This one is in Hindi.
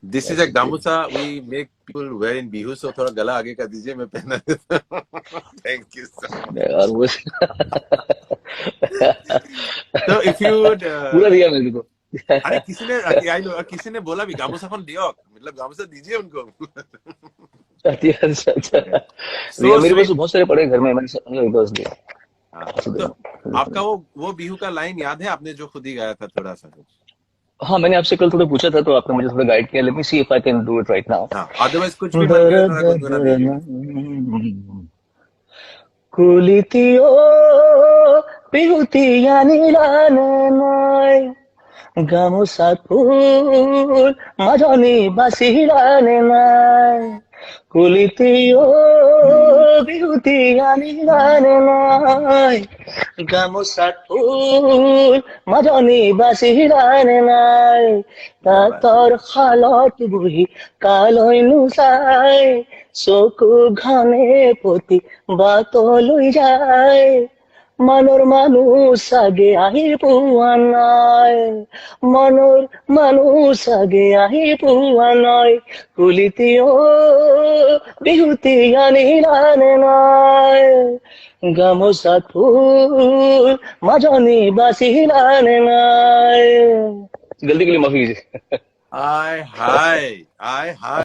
This is a gamusa we make people wear in Bihu, so थोड़ा गला आगे कर दीजिए, मैं पहना देता हूँ। Thank you sir. और वो तो इफ यू वुड पूरा दिया मेरे को। अरे किसी ने बोला भी गामूसा कौन दियो, मतलब गामूसा दीजिए उनको। अच्छा अच्छा अच्छा। सो दिया मेरे पास तो स्वीट। बहुत सारे पड़े हैं घर में, मैंने बस दिया। हाँ, ऐसे तो देना। आपका वो बिहू का लाइन याद है आपने जो खुद ही गाया था थोड़ा सा कुछ? हाँ, मैंने आपसे कल थोड़ा पूछा था तो आपने मुझे थोड़ा गाइड किया। Let me see if I can do it right now. हाँ, अदरवाइज कुछ भी मन करे थोड़ा गुनगुना दीजिएगा। कुलितियो बिहुतिया निलाने গামোচা ফুল মাজনী বাচিলানে নাই কুলিতি অ বিহুতি আনিলানে নাই গামোচা ফুল মাজনী বাচিলানে নাই क्या बात है। তাঁতৰ শালত বহি কালৈনো চাই চকু ঘামে পতি বাটলৈ যায় মনৰ মানুহ চাগে আহি পোৱা নাই মনৰ মানুহ চাগে আহি পোৱা নাই কুলিতি অ বিহুতি আনিলানে নাই গামোচাত ফুল মাজনী বাচিলানে নাই। गलती के लिए माफी कीजिए। आय हाय, आय हाय।